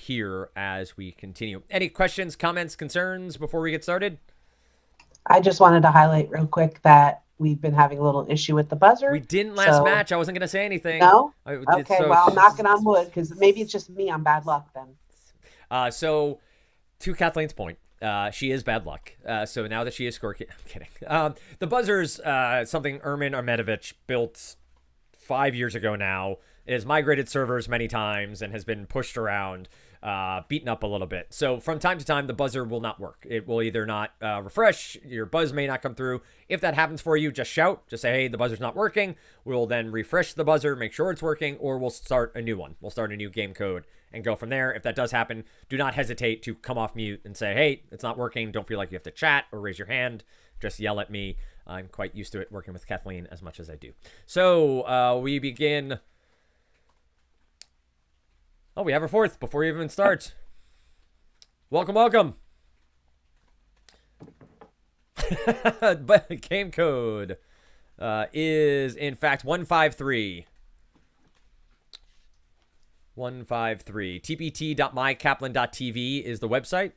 here as we continue. Any questions, comments, concerns before we get started? I just wanted to highlight real quick that we've been having a little issue with the buzzer. We didn't last match. I wasn't going to say anything. No? Okay, well, I'm knocking on wood because maybe it's just me. I'm bad luck then. So, to Kathleen's point, she is bad luck. So now that she is scorekeeping, I'm kidding. The buzzer's something Ermin Armedovich built 5 years ago now. It has migrated servers many times and has been pushed around, beaten up a little bit. So from time to time, the buzzer will not work. It will either not refresh, your buzz may not come through. If that happens for you, just shout. Just say, hey, the buzzer's not working. We'll then refresh the buzzer, make sure it's working, or we'll start a new one. We'll start a new game code and go from there. If that does happen, do not hesitate to come off mute and say, hey, it's not working. Don't feel like you have to chat or raise your hand. Just yell at me. I'm quite used to it working with Kathleen as much as I do. So we begin... Oh, we have our fourth before we even start. Welcome, welcome. But game code is, in fact, 153. 153. tpt.mykaplan.tv is the website.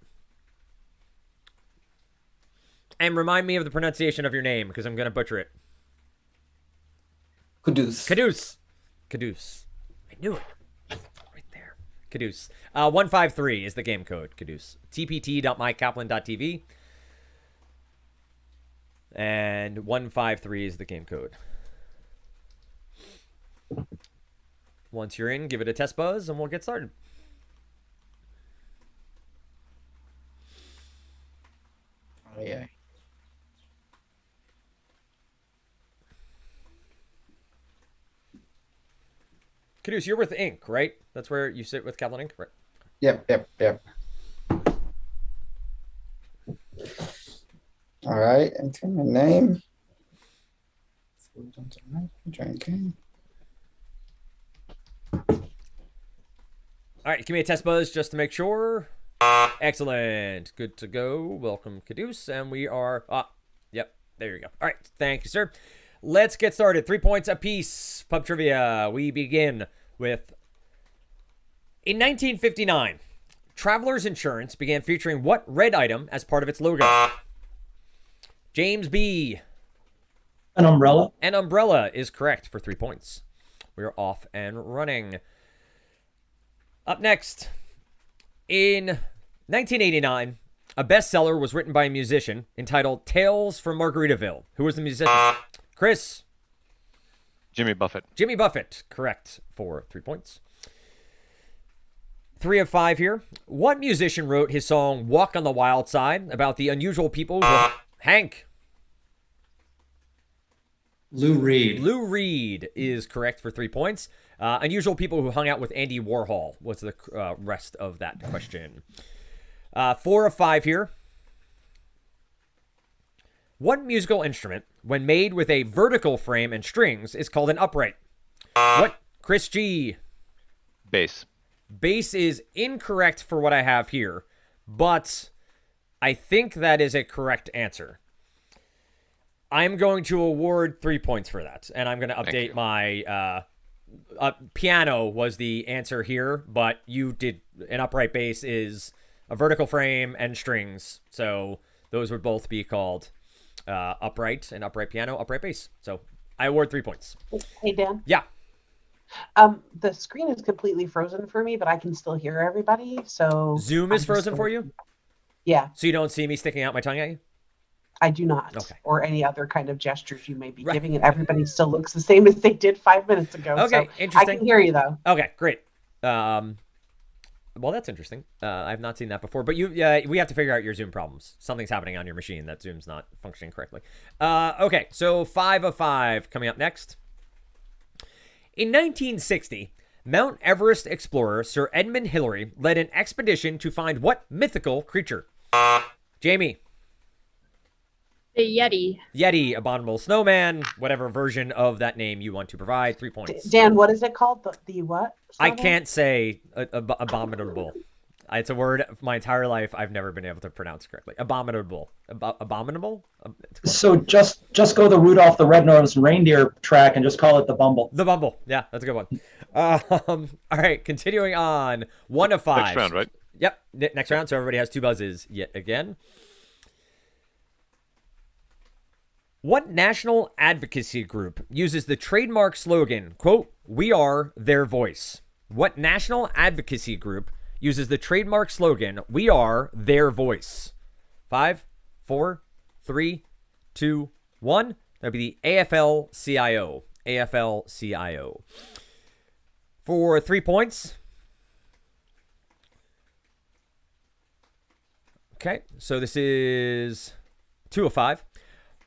And remind me of the pronunciation of your name, because I'm going to butcher it. Caduce. Caduce. Caduce. I knew it. Caduce. 153 is the game code, Caduce. tpt.mykaplan.tv. And 153 is the game code. Once you're in, give it a test buzz and we'll get started. Oh, yeah. Caduce, you're with Inc., right? That's where you sit with Kaplan Inc., right? Yep. All right, enter my name. All right, give me a test buzz just to make sure. Excellent. Good to go. Welcome, Caduce. And we are... yep, there you go. All right, thank you, sir. Let's get started. 3 points apiece. Pub trivia. We begin with... In 1959, Travelers Insurance began featuring what red item as part of its logo? James B. An umbrella. An umbrella is correct for 3 points. We're off and running. Up next, in 1989, a bestseller was written by a musician entitled Tales from Margaritaville. Who was the musician? Chris. Jimmy Buffett. Jimmy Buffett, correct for 3 points. 3 of 5 here. What musician wrote his song Walk on the Wild Side about the unusual people who... Hank. Lou Reed. Lou Reed is correct for 3 points. Unusual people who hung out with Andy Warhol was the rest of that question. 4 of 5 here. What musical instrument, when made with a vertical frame and strings, is called an upright? What? Chris G. Bass. Bass is incorrect for what I have here, but I think that is a correct answer. I'm going to award 3 points for that, and I'm going to update my... piano was the answer here, but you did... An upright bass is a vertical frame and strings, so those would both be called upright, and upright piano, upright bass. So I award 3 points. Hey, Dan? Yeah. The screen is completely frozen for me, but I can still hear everybody, so... Zoom is frozen for you? Yeah. So you don't see me sticking out my tongue at you? I do not. Okay. Or any other kind of gestures you may be giving, and everybody still looks the same as they did 5 minutes ago. Okay, so interesting. I can hear you, though. Okay, great. Well, that's interesting. I've not seen that before, but we have to figure out your Zoom problems. Something's happening on your machine that Zoom's not functioning correctly. Okay, so 5 of 5 coming up next. In 1960, Mount Everest explorer Sir Edmund Hillary led an expedition to find what mythical creature? Jamie. The Yeti. Yeti, abominable snowman, whatever version of that name you want to provide. 3 points. Dan, what is it called? The what? I can't say abominable. It's a word my entire life I've never been able to pronounce correctly. Abominable. Abominable? So just go the Rudolph the Red-Nosed Reindeer track and just call it the Bumble. The Bumble. Yeah, that's a good one. All right, continuing on. 1 of 5. Next round, right? Yep, next round. So everybody has 2 buzzes yet again. What national advocacy group uses the trademark slogan, quote, "We are their voice"? What national advocacy group uses the trademark slogan, "We are their voice"? 5, 4, 3, 2, 1. That'd be the AFL-CIO. AFL-CIO. For 3 points. Okay, so this is 2 of 5.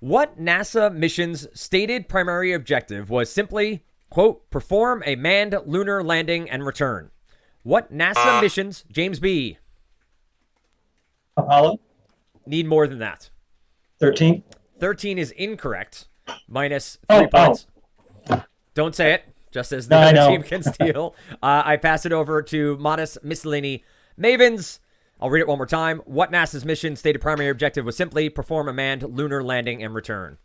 What NASA mission's stated primary objective was simply, quote, "perform a manned lunar landing and return"? What NASA missions, James B? Apollo Need more than that. 13. 13 is incorrect. Minus 3 points. Don't say it, just as the No, I other know. team can steal. I pass it over to Modest Miscellany. Mavens, I'll read it one more time. What NASA's mission stated primary objective was simply perform a manned lunar landing and return?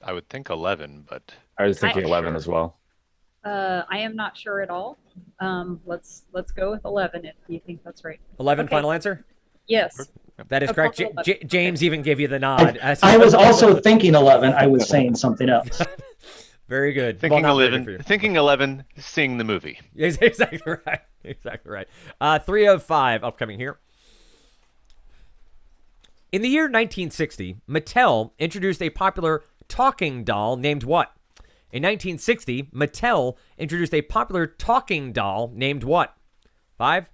I would think 11, but I was thinking 11 as well. I am not sure at all. Let's go with 11 if you think that's right. 11 Okay. final answer? Yes. That is correct. Apollo 11. James even gave you the nod. I was also thinking 11. I was saying something else. Very good. thinking Well, not very good 11, for you. thinking 11, seeing the movie. Yes, exactly right. Exactly right. 3 of 5 upcoming here. In the year 1960, Mattel introduced a popular talking doll named what? In 1960, Mattel introduced a popular talking doll named what? 5,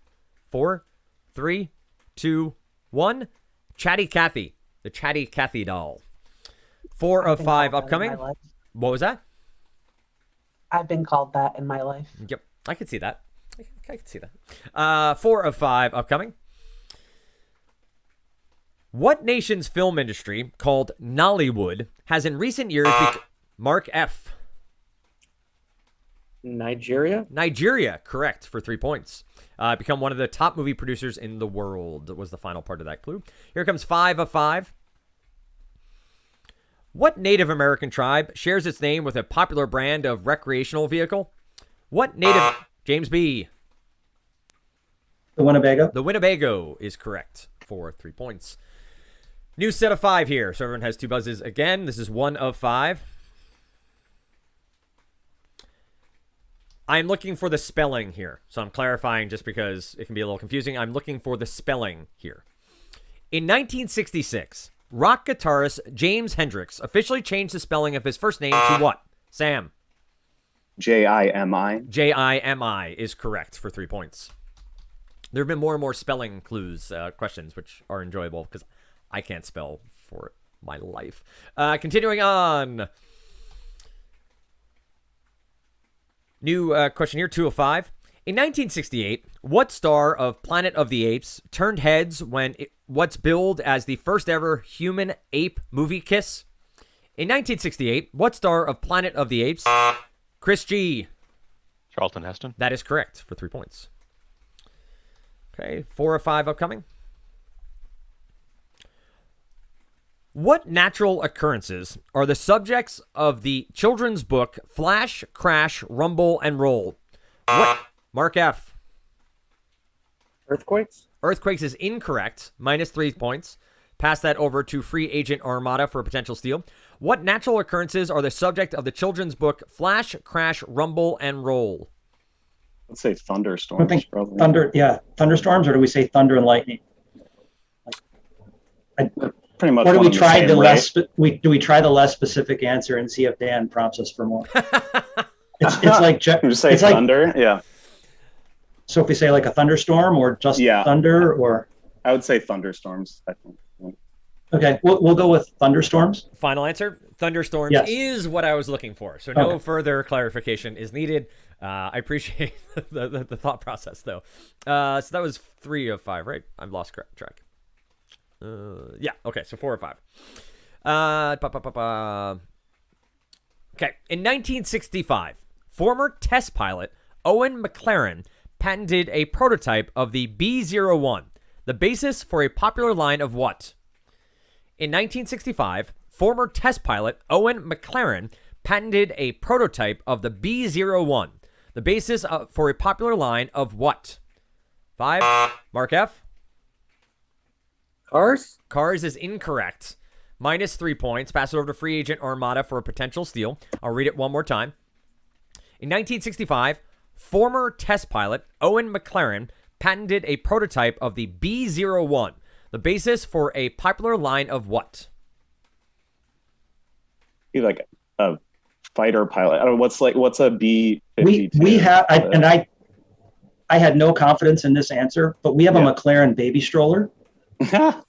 4, 3, 2, 1. Chatty Cathy. The Chatty Cathy doll. 4 of 5 upcoming. What was that? I've been called that in my life. Yep, I could see that. I could see that. 4 of 5 upcoming. What nation's film industry, called Nollywood, has in recent years Mark F. Nigeria? Nigeria, correct, for 3 points. Become one of the top movie producers in the world was the final part of that clue. Here comes 5 of 5. What Native American tribe shares its name with a popular brand of recreational vehicle? What native... James B. The Winnebago. The Winnebago is correct for 3 points. New set of 5 here. So everyone has 2 buzzes again. This is 1 of 5. I'm looking for the spelling here. So I'm clarifying just because it can be a little confusing. I'm looking for the spelling here. In 1966, rock guitarist James Hendrix officially changed the spelling of his first name to what? Sam. Jimi. Jimi is correct for 3 points. There have been more and more spelling clues, questions, which are enjoyable because I can't spell for my life. Continuing on. New question here, 2 of 5. In 1968, what star of Planet of the Apes turned heads when what's billed as the first ever human-ape movie kiss? In 1968, what star of Planet of the Apes? Chris G. Charlton Heston. That is correct for 3 points. Okay, 4 of 5 upcoming. What natural occurrences are the subjects of the children's book Flash, Crash, Rumble, and Roll? What? Mark F. Earthquakes? Earthquakes is incorrect. Minus 3 points. Pass that over to free agent Armada for a potential steal. What natural occurrences are the subject of the children's book Flash, Crash, Rumble, and Roll? Let's say I thunderstorms. think Probably. thunderstorms, or do we say thunder and lightning? Pretty much. Or do one we and the try same, the right? do we try the less specific answer and see if Dan prompts us for more? It's like Just say it's like, thunder. Yeah, so if we say like a thunderstorm or just Yeah. thunder, or I would say thunderstorms. I think. okay, we'll go with thunderstorms. Final answer, thunderstorms Yes. is what I was looking for. So no Okay. further clarification is needed. I appreciate the thought process, though. So that was 3 of 5, right? I've lost track. Yeah, okay, so 4 of 5. Okay, in 1965, former test pilot Owen McLaren patented a prototype of the B-01, the basis for a popular line of what? In 1965, former test pilot Owen McLaren patented a prototype of the B-01, the basis for a popular line of what? 5. Mark F. Cars? Cars is incorrect. Minus 3 points. Pass it over to free agent Armada for a potential steal. I'll read it one more time. In 1965, former test pilot Owen McLaren patented a prototype of the B-01, the basis for a popular line of what? Be like a fighter pilot. I don't know what's a B-52? We have, I had no confidence in this answer, but we have a McLaren baby stroller. And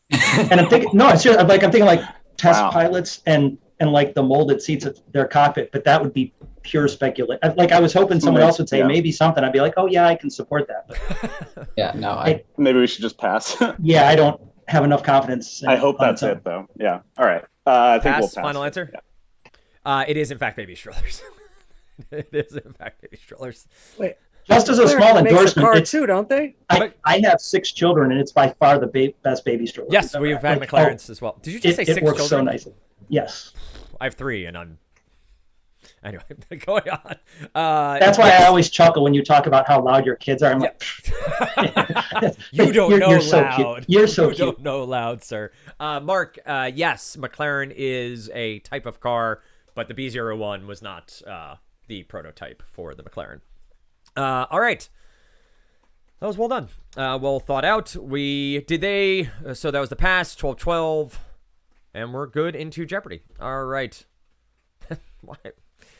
I'm thinking, no, it's just, I'm thinking like test pilots and like the molded seats of their cockpit, but that would be pure speculation. Like I was hoping someone else would say maybe something. I'd be like, oh yeah, I can support that. But Yeah, no, Maybe we should just pass. yeah, I don't have enough confidence. I hope that's it, though. Yeah. All right. I think we'll pass. Final answer? Yeah. It is, in fact, baby strollers. It is, in fact, baby strollers. Wait. Just as a small endorsement, car too, don't they? I have 6 children, and it's by far the best baby stroller. Yes, we've had McLarens as well. Did you just say 6 It works children? so nicely. Yes. I have 3, and I'm... Anyway, going on. That's why I always chuckle when you talk about how loud your kids are. I'm like, you don't know you're so loud. cute. You're so you cute. don't know loud, sir. Mark, yes, McLaren is a type of car, but the B-01 was not the prototype for the McLaren. All right. That was well done. Well thought out. So that was the pass, 12-12, and we're good into Jeopardy. All right. Why?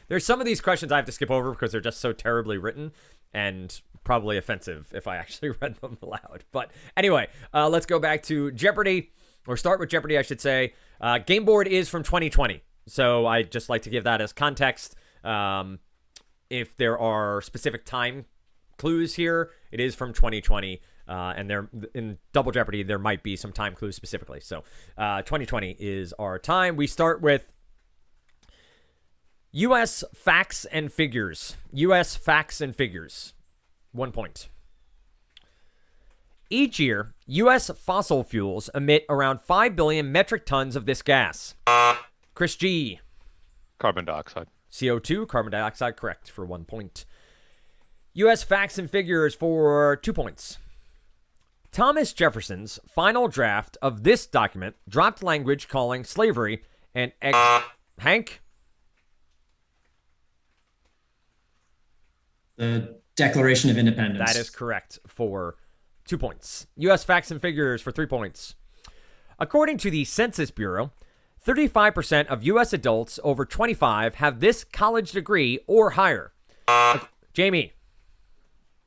There's some of these questions I have to skip over because they're just so terribly written and probably offensive if I actually read them aloud. But anyway, let's go back to Jeopardy, or start with Jeopardy, I should say. Game board is from 2020, so I just like to give that as context. If there are specific time clues here, it is from 2020, and there in Double Jeopardy there might be some time clues specifically. So 2020 is our time. We start with U.S. facts and figures. U.S. facts and figures. 1 point. Each year, U.S. fossil fuels emit around 5 billion metric tons of this gas. Chris G. Carbon dioxide. CO2, carbon dioxide, correct, for 1 point. U.S. facts and figures for 2 points. Thomas Jefferson's final draft of this document dropped language calling slavery and Hank? The Declaration of Independence. That is correct for 2 points. U.S. facts and figures for 3 points. According to the Census Bureau, 35% of U.S. adults over 25 have this college degree or higher. Jamie.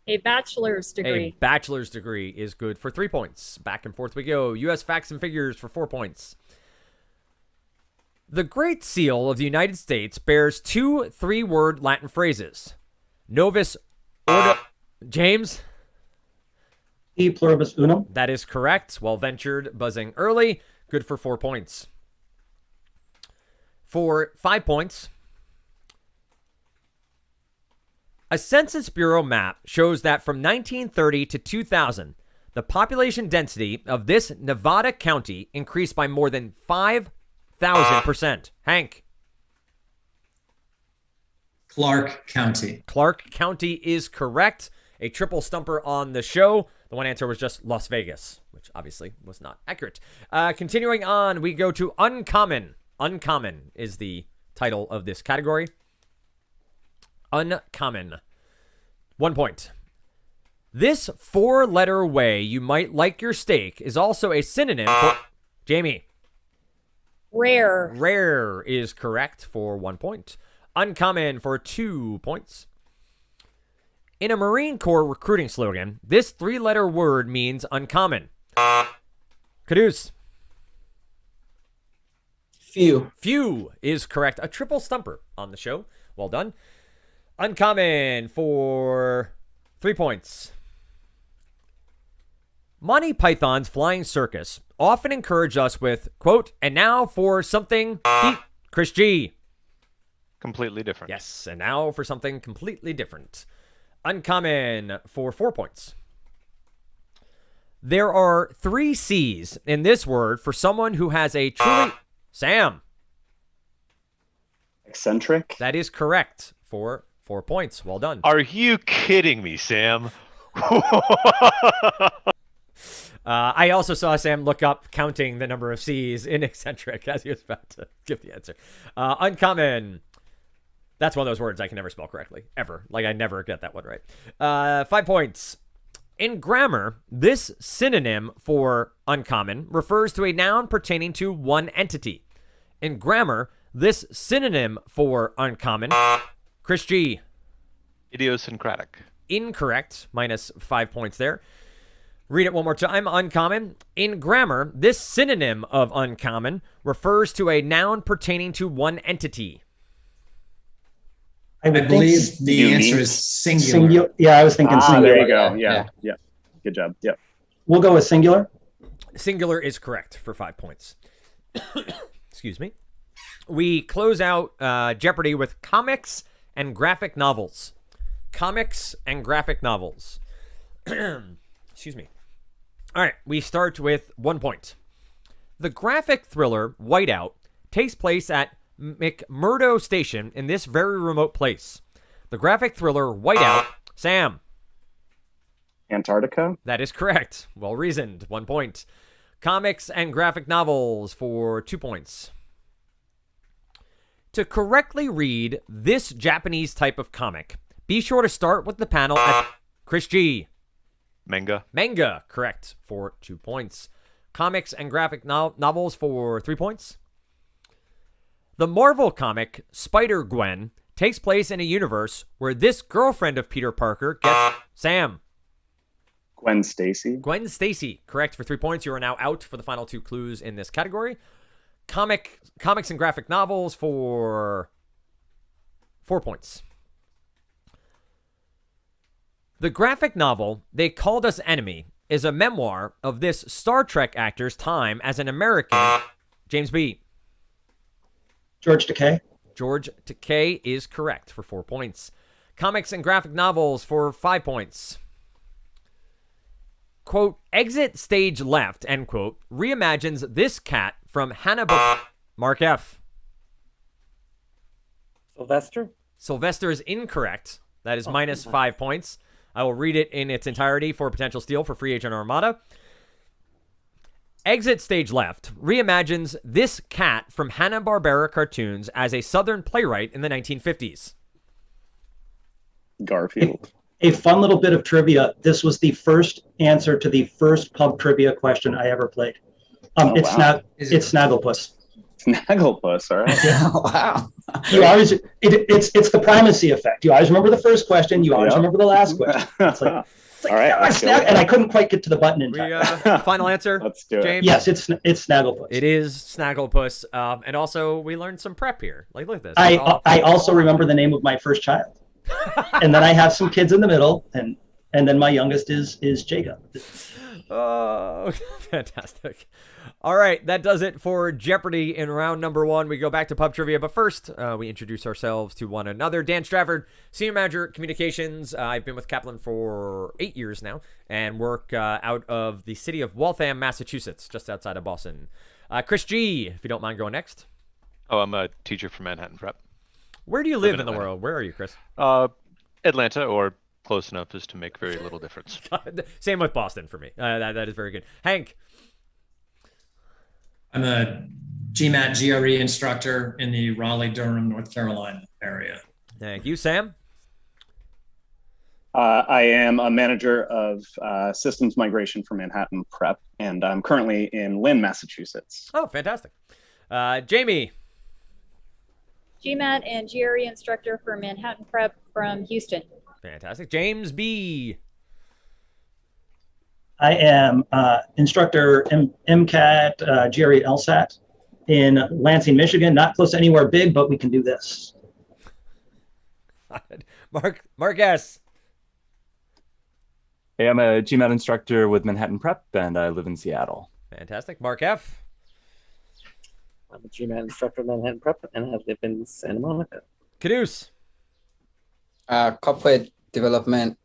A bachelor's degree. A bachelor's degree is good for 3 points. Back and forth we go. U.S. facts and figures for 4 points. The Great Seal of the United States bears 2 3-word Latin phrases. Novus Ordo... James? E pluribus unum. That is correct. Well ventured, buzzing early. Good for 4 points. For 5 points, a Census Bureau map shows that from 1930 to 2000, the population density of this Nevada county increased by more than 5,000%. Hank. Clark County. Clark County is correct. A triple stumper on the show. The one answer was just Las Vegas, which obviously was not accurate. Continuing on, we go to uncommon. Uncommon is the title of this category. Uncommon. 1 point. This 4-letter way you might like your steak is also a synonym for... Jamie. Rare. Rare is correct for 1 point. Uncommon for 2 points. In a Marine Corps recruiting slogan, this 3-letter word means uncommon. Caduce. Few. Few is correct. A triple stumper on the show. Well done. Uncommon for 3 points. Monty Python's Flying Circus often encourage us with, quote, and now for something... Chris G. Completely different. Yes, and now for something completely different. Uncommon for 4 points. There are 3 C's in this word for someone who has a truly... Sam. Eccentric. That is correct for 4 points. Well done. Are you kidding me, Sam? I also saw Sam look up counting the number of C's in eccentric as he was about to give the answer. Uncommon. That's one of those words I can never spell correctly, ever. Like, I never get that one right. 5 points. In grammar, this synonym for uncommon refers to a noun pertaining to one entity. In grammar, this synonym for uncommon, Chris G. Idiosyncratic. Incorrect. Minus 5 points there. Read it one more time. Uncommon. In grammar, this synonym of uncommon refers to a noun pertaining to one entity. I believe the unique. answer is singular. Yeah, I was thinking singular. There you go. Yeah. Yeah. Good job. Yep. We'll go with singular. Singular is correct for 5 points. Excuse me. We close out Jeopardy with comics and graphic novels. Comics and graphic novels. Excuse me. All right, we start with 1 point. The graphic thriller Whiteout takes place at McMurdo Station in this very remote place. The graphic thriller Whiteout, Sam. Antarctica. That is correct. Well reasoned. 1 point. Comics and graphic novels for 2 points. To correctly read this Japanese type of comic, be sure to start with the panel at Chris G. Manga. Manga, correct, for 2 points. Comics and graphic novels for 3 points. The Marvel comic Spider-Gwen takes place in a universe where this girlfriend of Peter Parker gets Sam. Gwen Stacy. Gwen Stacy, correct for 3 points. You are now out for the final 2 clues in this category. Comics and graphic novels for 4 points. The graphic novel They Called Us Enemy is a memoir of this Star Trek actor's time as an American. James B. George Takei. George Takei is correct for 4 points. Comics and graphic novels for 5 points. Quote, exit stage left, end quote, reimagines this cat from Hannibal. Mark F. Sylvester? Sylvester is incorrect. That is minus 5 points. I will read it in its entirety for potential steal for free agent Armada. Exit stage left reimagines this cat from Hanna-Barbera cartoons as a Southern playwright in the 1950s. Garfield. A fun little bit of trivia. This was the first answer to the first pub trivia question I ever played. It's Snagglepuss. Snagglepuss. All right. Wow. You always it's the primacy effect. You always remember the first question. You always remember the last question. It's like all right. and I couldn't quite get to the button in time. Final answer. Let's do it. James? Yes, it's Snagglepuss. It is Snagglepuss. And also, we learned some prep here. Like, look at this. I also remember the name of my first child. And then I have some kids in the middle, and then my youngest is Jacob. Oh, fantastic. All right, that does it for Jeopardy in round number 1. We go back to pub trivia, but first, we introduce ourselves to one another. Dan Strafford, Senior Manager, Communications. I've been with Kaplan for 8 years now and work out of the city of Waltham, Massachusetts, just outside of Boston. Chris G., if you don't mind going next. Oh, I'm a teacher from Manhattan Prep. Where do you live in the world? Where are you, Chris? Atlanta, or close enough as to make very little difference. Same with Boston for me. That is very good. Hank. I'm a GMAT GRE instructor in the Raleigh-Durham, North Carolina area. Thank you. Sam? I am a manager of systems migration for Manhattan Prep, and I'm currently in Lynn, Massachusetts. Oh, fantastic. Jamie? GMAT and GRE instructor for Manhattan Prep from Houston. Fantastic. James B. I am instructor MCAT GRE LSAT in Lansing, Michigan. Not close to anywhere big, but we can do this. Mark S. Hey, I'm a GMAT instructor with Manhattan Prep, and I live in Seattle. Fantastic. Mark F. I'm a GMAT instructor at Manhattan Prep, and I live in Santa Monica. Caduce. Corporate development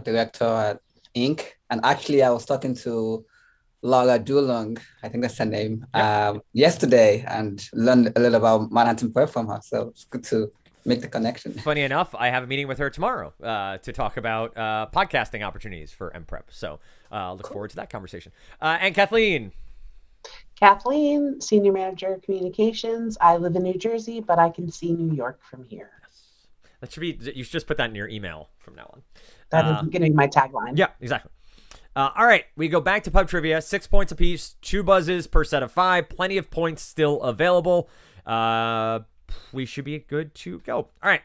director at Inc. And actually, I was talking to Laura Dulung, I think that's her name, yesterday, and learned a little about Manhattan Prep from her. So it's good to make the connection. Funny enough, I have a meeting with her tomorrow to talk about podcasting opportunities for MPrep. So look forward to that conversation. And Kathleen. Kathleen, Senior Manager of Communications. I live in New Jersey, but I can see New York from here. That should be, you should just put that in your email from now on. That is going to be my tagline. Yeah, exactly. All right, we go back to pub trivia. 6 points apiece, 2 buzzes per set of 5. Plenty of points still available. We should be good to go. All right.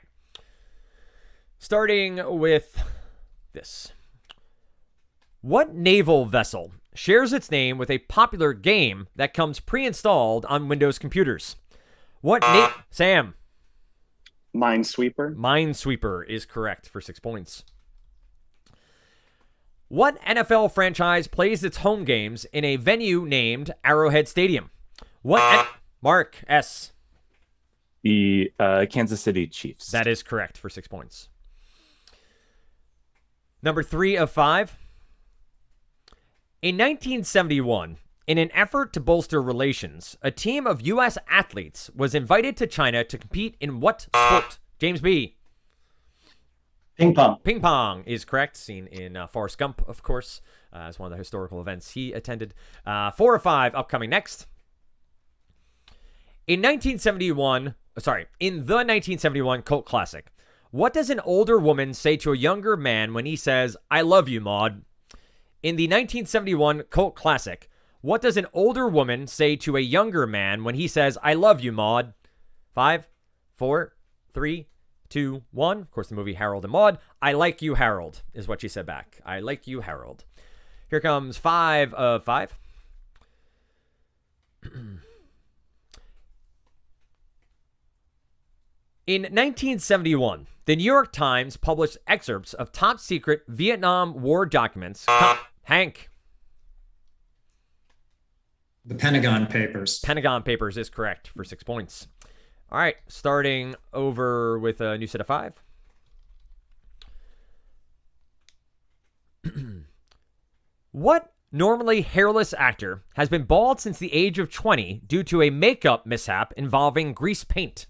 Starting with this. What naval vessel shares its name with a popular game that comes pre-installed on Windows computers? Sam? Minesweeper. Minesweeper is correct for 6 points. What NFL franchise plays its home games in a venue named Arrowhead Stadium? Mark S. The Kansas City Chiefs. That is correct for 6 points. Number 3 of 5. In 1971, in an effort to bolster relations, a team of U.S. athletes was invited to China to compete in what sport? James B. Ping pong. Ping pong is correct. Seen in Forrest Gump, of course, as one of the historical events he attended. 4 or 5 upcoming next. In the 1971 cult classic, what does an older woman say to a younger man when he says, "I love you, Maud"? In the 1971 cult classic, what does an older woman say to a younger man when he says, "I love you, Maud"? 5, 4, 3, 2, 1. Of course, the movie Harold and Maude. "I like you, Harold," is what she said back. "I like you, Harold." Here comes 5 of 5. In 1971, the New York Times published excerpts of top secret Vietnam War documents. Hank. The Pentagon Papers. Pentagon Papers is correct for 6 points. All right, starting over with a new set of 5. What normally hairless actor has been bald since the age of 20 due to a makeup mishap involving grease paint?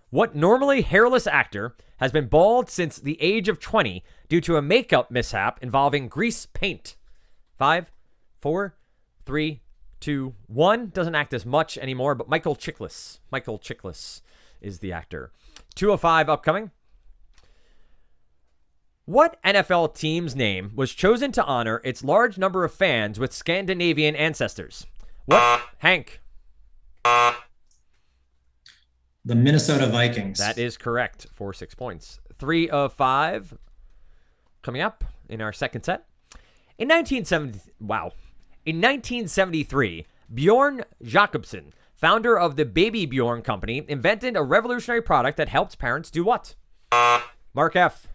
What normally hairless actor has been bald since the age of 20 due to a makeup mishap involving grease paint? 5, 4, 3, 2, 1. Doesn't act as much anymore, but Michael Chiklis. Michael Chiklis is the actor. 2 of 5 upcoming. What NFL team's name was chosen to honor its large number of fans with Scandinavian ancestors? What? Hank. The Minnesota Vikings. That is correct for 6 points. 3 of 5 coming up in our second set. In 1973, Bjorn Jacobsen, founder of the Baby Bjorn Company, invented a revolutionary product that helped parents do what? Mark F.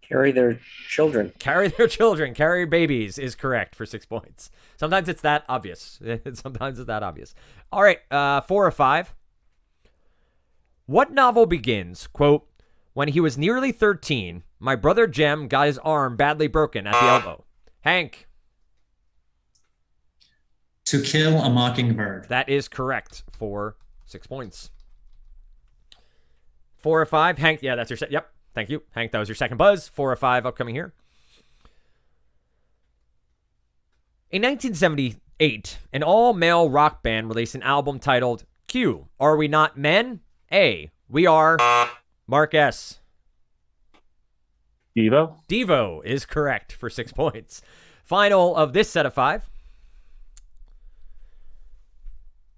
Carry their children. Carry their children. Carry babies is correct for 6 points. Sometimes it's that obvious. All right, 4 of 5. What novel begins, quote, "When he was nearly 13, my brother Jem got his arm badly broken at the elbow"? Hank. To Kill a Mockingbird. That is correct for 6 points. 4 of 5. Hank, yeah, that's your set. Yep. Thank you. Hank, that was your second buzz. 4 of 5 upcoming here. In 1978, an all-male rock band released an album titled Q, Are We Not Men? A, We Are. Mark S. Devo? Devo is correct for 6 points. Final of this set of 5.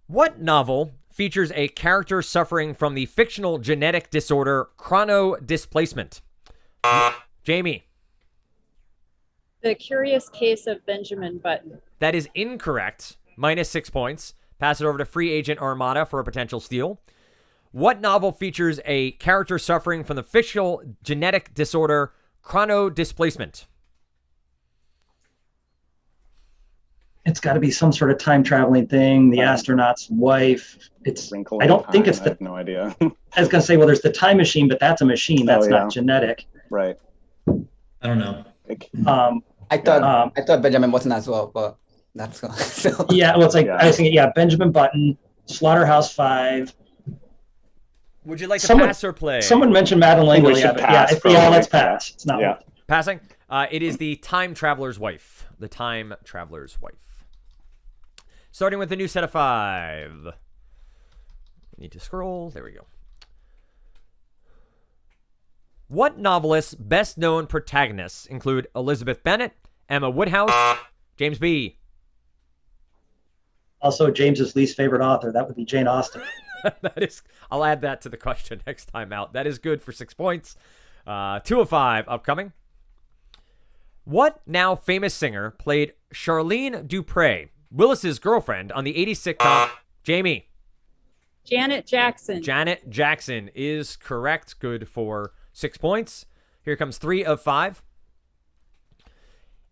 What novel features a character suffering from the fictional genetic disorder chronodisplacement? Jamie. The Curious Case of Benjamin Button. That is incorrect. Minus 6 points. Pass it over to free agent Armada for a potential steal. What novel features a character suffering from the fictional genetic disorder chronodisplacement? It's got to be some sort of time traveling thing. The astronaut's wife. I don't think it's I have no idea. I was gonna say, well, there's the time machine, but that's a machine. That's not genetic. Right. I don't know. I thought Benjamin Button as well, but that's so. Yeah, well, it's like I was thinking, Benjamin Button, Slaughterhouse-Five. Would you like to pass or play? Someone mentioned Madeline Langley. Let's pass. It's not. Passing. It is the Time Traveler's Wife. The Time Traveler's Wife. Starting with a new set of 5. Need to scroll. There we go. What novelists' best-known protagonists include Elizabeth Bennet, Emma Woodhouse, James B. Also, James's least favorite author. That would be Jane Austen. I'll add that to the question next time out. That is good for 6 points. 2 of 5 upcoming. What now famous singer played Charlene Dupre, Willis's girlfriend, on the 80s sitcom Jamie? Janet Jackson. Janet Jackson is correct. Good for 6 points. Here comes 3 of 5.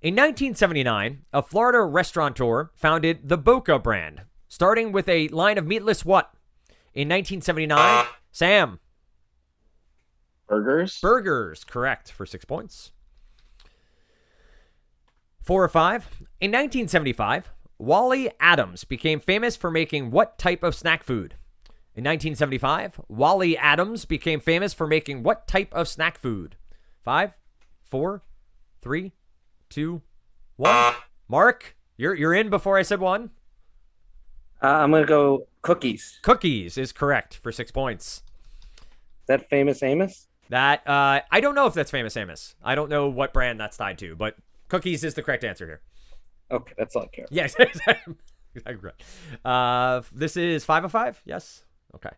In 1979, a Florida restaurateur founded the Boca brand, starting with a line of meatless what? In 1979, Sam. Burgers. Burgers, correct, for 6 points. 4 of 5. In 1975, Wally Adams became famous for making what type of snack food? In 1975, Wally Adams became famous for making what type of snack food? 5, 4, 3, 2, 1. Mark, you're in before I said 1. I'm going to go cookies. Cookies is correct for 6 points. Is that Famous Amos? That, I don't know if that's Famous Amos. I don't know what brand that's tied to, but cookies is the correct answer here. Okay, that's all I care. Yes, exactly. This is 5 of 5? Yes? Okay.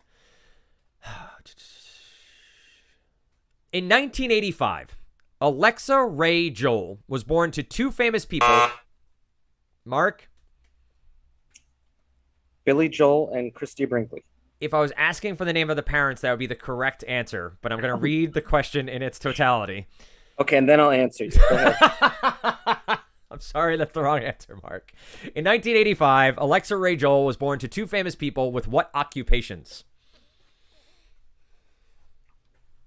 In 1985, Alexa Ray Joel was born to 2 famous people. Mark? Billy Joel and Christy Brinkley. If I was asking for the name of the parents, that would be the correct answer, but I'm going to read the question in its totality. Okay, and then I'll answer you. Go ahead. I'm sorry, that's the wrong answer, Mark. In 1985, Alexa Ray Joel was born to 2 famous people with what occupations?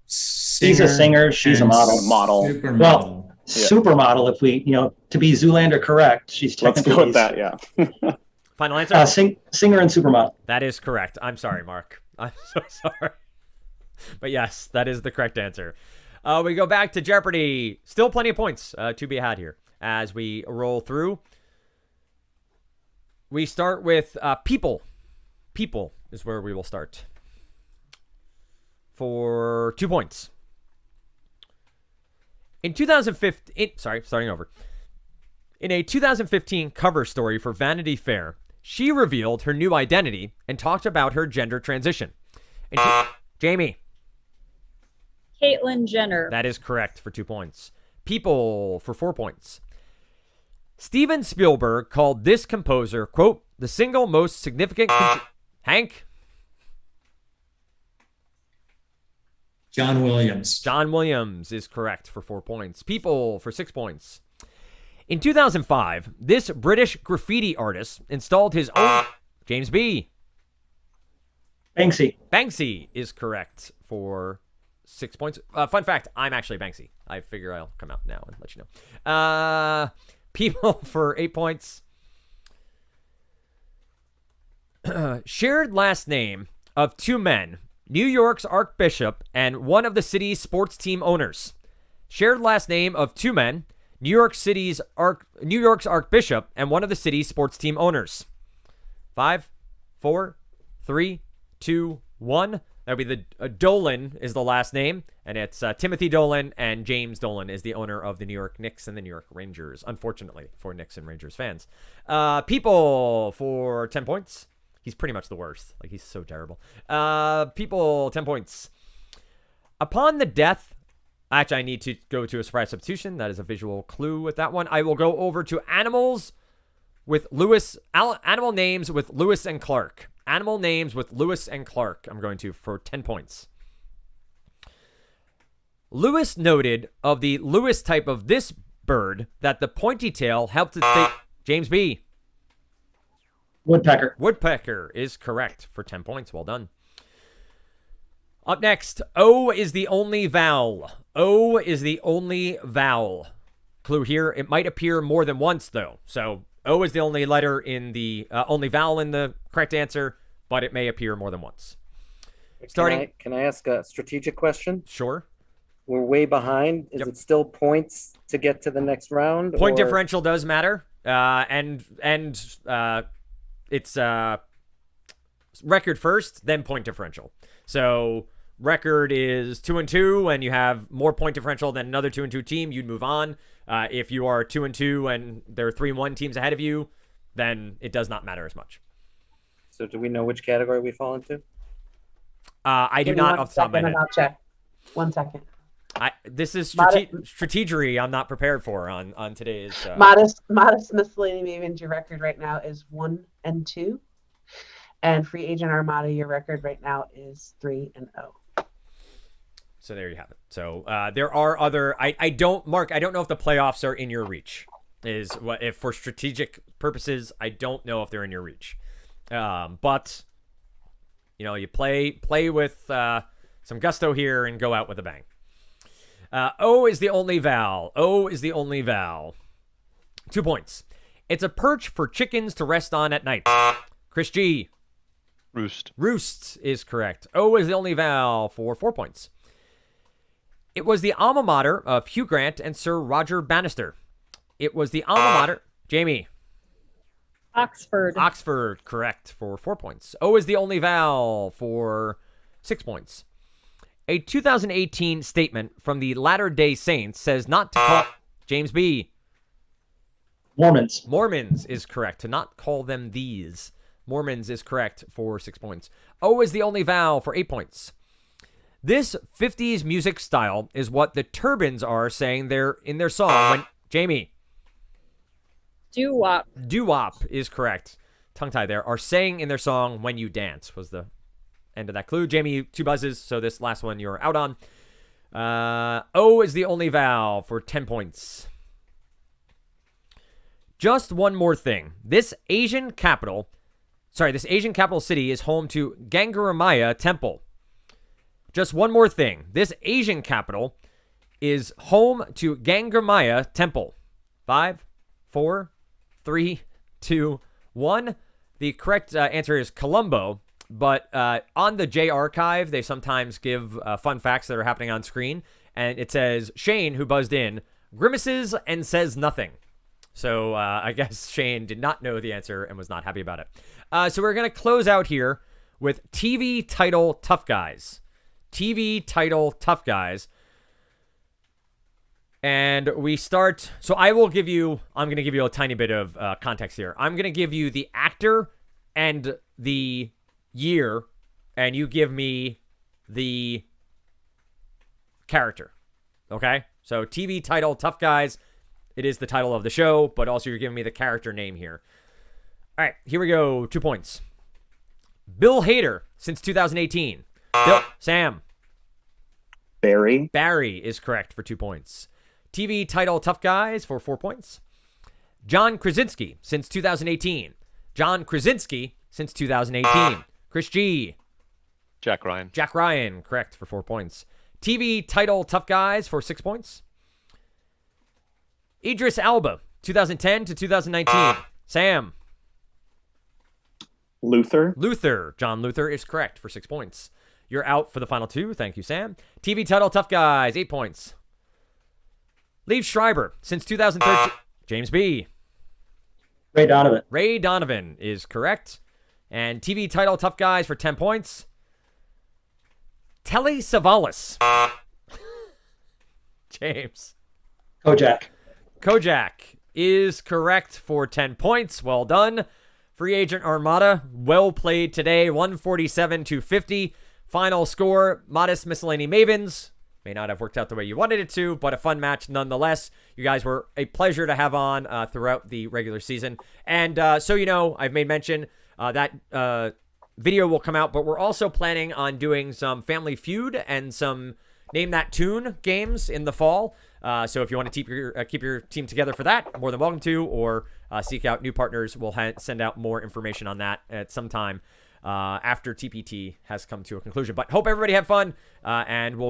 He's a singer. She's a model. Supermodel. Well, supermodel. If we, to be Zoolander correct, she's technically. Let's go with that. Yeah. Final answer. Singer and supermodel. That is correct. I'm sorry, Mark. I'm so sorry. But yes, that is the correct answer. We go back to Jeopardy. Still plenty of points to be had here as we roll through. We start with people. People is where we will start. For 2 points. In 2015, starting over. In a 2015 cover story for Vanity Fair, she revealed her new identity and talked about her gender transition. And Jamie. Caitlyn Jenner. That is correct for 2 points. People for 4 points. Steven Spielberg called this composer, quote, the single most significant... Hank? John Williams. John Williams is correct for 4 points. People for 6 points. In 2005, this British graffiti artist installed his own... James B. Banksy. Banksy is correct for 6 points. Fun fact, I'm actually Banksy. I figure I'll come out now and let you know. People for 8 points. Shared last name of 2 men, New York's Archbishop and one of the city's sports team owners. Shared last name of 2 men, New York's Archbishop and one of the city's sports team owners. 5, 4, 3, 2, 1. That would be the Dolan is the last name, and it's Timothy Dolan, and James Dolan is the owner of the New York Knicks and the New York Rangers, unfortunately for Knicks and Rangers fans. People for 10 points. He's pretty much the worst. Like, he's so terrible. People, 10 points. Upon the death... Actually, I need to go to a surprise substitution. That is a visual clue with that one. I will go over to animals with Lewis... Animal names with Lewis and Clark. Animal names with Lewis and Clark. I'm going to for 10 points. Lewis noted of the Lewis type of this bird that the pointy tail helped it... James B. Woodpecker. Woodpecker is correct for 10 points. Well done. Up next, O is the only vowel. O is the only vowel. Clue here, it might appear more than once, though. So O is the only letter in the, only vowel in the correct answer, but it may appear more than once. Starting. Can I ask a strategic question? Sure. We're way behind. Is it still points to get to the next round? Point differential does matter. And it's record first, then point differential. So record is 2-2, and you have more point differential than another 2-2 team, you'd move on. If you are 2-2 and there are 3-1 teams ahead of you, then it does not matter as much. So do we know which category we fall into? I do not off the top of my head. I'll check. 1 second. This is strategery I'm not prepared for on today's. Modest Miscellany Mavens, your record right now is 1-2. And Free Agent Armada, your record right now is 3-0. So there you have it. So there are other. I don't know if the playoffs are in your reach. Is what if for strategic purposes, I don't know if they're in your reach. But you know, you play with some gusto here and go out with a bang. O is the only vowel. O is the only vowel. 2 points. It's a perch for chickens to rest on at night. Chris G. Roost. Roost is correct. O is the only vowel for 4 points. It was the alma mater of Hugh Grant and Sir Roger Bannister. It was the alma mater. Jamie. Oxford. Oxford, correct, for 4 points. O is the only vowel for 6 points. A 2018 statement from the Latter-day Saints says not to call James B. Mormons. Mormons is correct. To not call them these. Mormons is correct for 6 points. O is the only vowel for 8 points. This 50s music style is what the Turbans are saying they're in their song when Jamie. Doo-wop. Doo-wop is correct. Tongue-tied there. Are saying in their song When You Dance was the end of that clue. Jamie, 2 buzzes, so this last one you're out on. O is the only vowel for 10 points. Just one more thing. This Asian capital city is home to Gangaramaya Temple. Just one more thing. This Asian capital is home to Gangaramaya Temple. 5, 4, 3, 2, 1. The correct answer is Colombo, but on the J Archive, they sometimes give fun facts that are happening on screen, and it says, Shane, who buzzed in, grimaces and says nothing. So I guess Shane did not know the answer and was not happy about it. So we're going to close out here with TV title Tough Guys. TV title Tough Guys. And we start, so I'm going to give you a tiny bit of context here. I'm going to give you the actor and the year, and you give me the character. Okay? So TV title Tough Guys. It is the title of the show, but also you're giving me the character name here. All right, here we go. 2 points. Bill Hader since 2018. Sam. Barry. Barry is correct for 2 points. TV title Tough Guys for 4 points. John Krasinski since 2018. John Krasinski since 2018. Chris G. Jack Ryan. Jack Ryan, correct for 4 points. TV title Tough Guys for 6 points. Idris Elba, 2010 to 2019. Sam. Luther. Luther. John Luther is correct for 6 points. You're out for the final 2. Thank you, Sam. TV title Tough Guys, 8 points. Liev Schreiber, since 2013. James B. Ray Donovan. Ray Donovan is correct. And TV title Tough Guys for 10 points. Telly Savalas. James. Kojak is correct for 10 points. Well done. Free Agent Armada, well played today. 147-50. Final score, Modest Miscellany Mavens. May not have worked out the way you wanted it to, but a fun match nonetheless. You guys were a pleasure to have on throughout the regular season. And so you know, I've made mention that video will come out, but we're also planning on doing some Family Feud and some Name That Tune games in the fall. So if you want to keep your team together for that, more than welcome to, or seek out new partners. We'll send out more information on that at some time after TPT has come to a conclusion. But hope everybody had fun, and we'll